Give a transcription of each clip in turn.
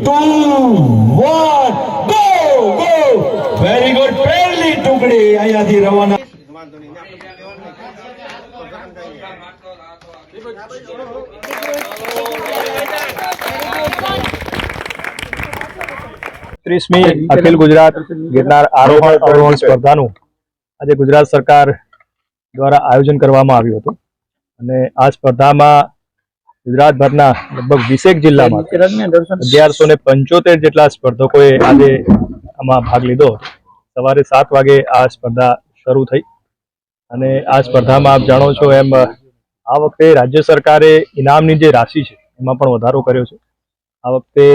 1 go go very good પહેલી ટુકડી અહીંયાથી રવાના 30મી અખિલ ગુજરાત ગિરનાર આરોહણ સ્પર્ધાનું આજે ગુજરાત સરકાર દ્વારા આયોજન કરવામાં આવ્યું હતું અને આ સ્પર્ધામાં ગુજરાતભરના લગભગ 20 જિલ્લામાં 1175 જેટલા સ્પર્ધકોએ આજે આમાં ભાગ લીધો હતો। સવારે 7 વાગે આ સ્પર્ધા શરૂ થઈ અને આ સ્પર્ધામાં આપ જાણો છો એમ આ વખતે રાજ્ય સરકારે ઇનામની જે રાશિ છે એમાં પણ વધારો કર્યો છે। આ વખતે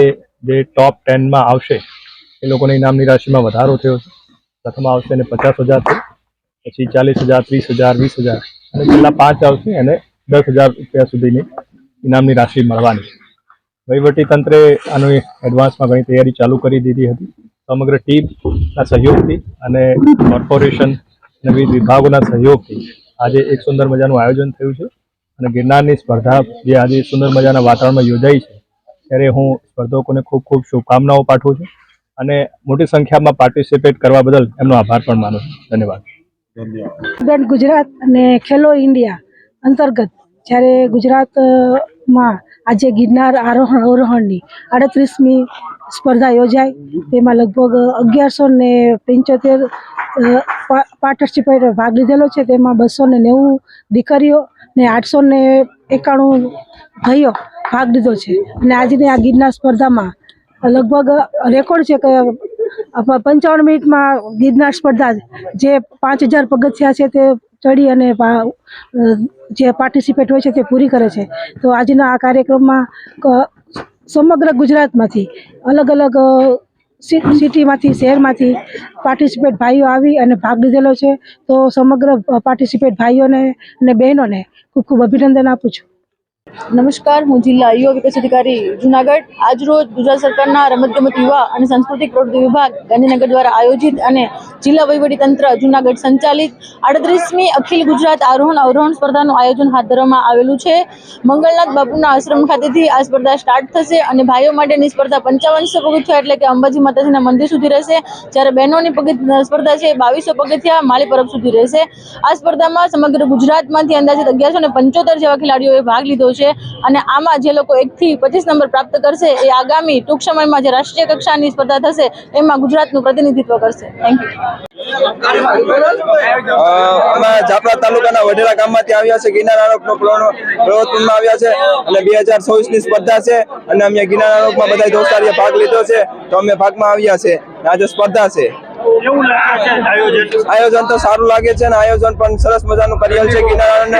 જે ટોપ 10 માં આવશે એ લોકોને ઇનામની રાશિમાં વધારો થયો છે। પ્રથમ આવશે એને 50,000 થી, પછી 40,000, 30,000, 20,000 અને છેલ્લા 5 આવશે એને 10,000 રૂપિયા સુધીની ઇનામની રાશિ મળવાની છે। વહીવટી તંત્રે આની એડવાન્સમાં ઘણી તૈયારી ચાલુ કરી દીધી હતી। સમગ્ર ટીમના સહયોગથી અને કોર્પોરેશન અને વિવિધ વિભાગોના સહયોગથી આજે એક સુંદર મજાનું આયોજન થયું છે અને ગિરનારની સ્પર્ધા જે આજે સુંદર મજાના વાતાવરણમાં યોજાઈ છે ત્યારે હું સ્પર્ધકોને ખૂબ ખૂબ શુભકામનાઓ પાઠવું છું અને મોટી સંખ્યામાં પાર્ટિસિપેટ કરવા બદલ એમનો આભાર પણ માનું છું। ધન્યવાદ। ગુજરાત અને ખેલો ઇન્ડિયા અંતર્ગત જ્યારે ગુજરાતમાં આજે ગિરનાર આરોહણ અવરોહણની 38મી સ્પર્ધા યોજાઈ તેમાં લગભગ 1175 પાર્ટિસિપેટ ભાગ લીધેલો છે। તેમાં 290 દીકરીઓ ને 891 ભાઈઓ ભાગ લીધો છે અને આજની આ ગિરનાર સ્પર્ધામાં લગભગ રેકોર્ડ છે કે 55 મિનિટમાં ગિરનાર સ્પર્ધા જે 5000 પગથિયા છે તે ચડી અને જે પાર્ટિસિપેટ હોય છે તે પૂરી કરે છે। તો આજના આ કાર્યક્રમમાં સમગ્ર ગુજરાતમાંથી અલગ અલગ સિટીમાંથી શહેરમાંથી પાર્ટિસિપેટ ભાઈઓ આવી અને ભાગ લીધેલો છે। તો સમગ્ર પાર્ટિસિપેટ ભાઈઓને અને બહેનોને ખૂબ ખૂબ અભિનંદન આપું છું। નમસ્કાર, હું જિલ્લા યુવા વિકાસ અધિકારી જુનાગઢ આજરોજ ગુજરાત સરકારના રમતગમત યુવા અને સાંસ્કૃતિક પ્રવૃત્તિ વિભાગ ગાંધીનગર દ્વારા આયોજિત અને જિલ્લા વહીવટીતંત્ર જુનાગઢ સંચાલિત 38મી અખિલ ગુજરાત આરોહણ અવરોહણ સ્પર્ધાનું આયોજન હાથ ધરવામાં આવેલું છે। મંગળનાથ બાપુના આશ્રમ ખાતેથી આ સ્પર્ધા સ્ટાર્ટ થશે અને ભાઈઓ માટેની સ્પર્ધા 5500 પગથિયા એટલે કે અંબાજી માતાજીના મંદિર સુધી રહેશે, જ્યારે બહેનોની સ્પર્ધા છે 2200 પગથિયા માળી પરબ સુધી રહેશે। આ સ્પર્ધામાં સમગ્ર ગુજરાતમાંથી અંદાજિત 1175 જેવા ખેલાડીઓએ ભાગ લીધો છે અને આમાં જે લોકો 1 થી 25 નંબર પ્રાપ્ત કરશે એ આગામી ટૂંક સમયમાં જે રાષ્ટ્રીય કક્ષાની સ્પર્ધા થશે એમાં ગુજરાતનું પ્રતિનિધિત્વ કરશે। Thank you. અમે જાફરા તાલુકાના વઢેરા ગામમાંથી આવ્યા છે। ગિરનાર આરોહણ પ્રવૃત્તિમાં આવ્યા છે અને 2024ની સ્પર્ધા છે અને અમે ગિરનાર આરોહણમાં બધા દોસ્તારીએ ભાગ લીધો છે તો અમે ભાગમાં આવ્યા છે। આજે સ્પર્ધા છે। આયોજન તો સારું લાગે છે અને આયોજન પણ સરસ મજાનું કરેલ છે। ગિરનાર પણ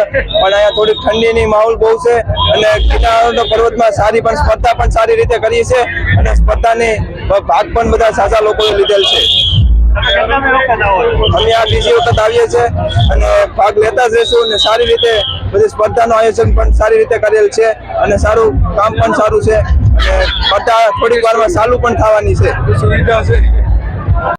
અહીંયા થોડીક ઠંડીની માહોલ બહુ છે અને ગિરનાર પર્વતમાં સારી પણ સ્પર્ધા પણ સારી રીતે કરી છે અને સ્પર્ધાની ભાગ પણ બધા સાચા લોકોએ લીધેલ છે। અમે આ બીજી વખત આવીએ છીએ અને ભાગ લેતા જ રહીશું અને સારી રીતે બધી સ્પર્ધાનું આયોજન પણ સારી રીતે કરેલ છે અને સારું કામ પણ સારું છે અને સ્પર્ધા થોડીક વારમાં ચાલુ પણ થવાની છે। સુવિધા છે।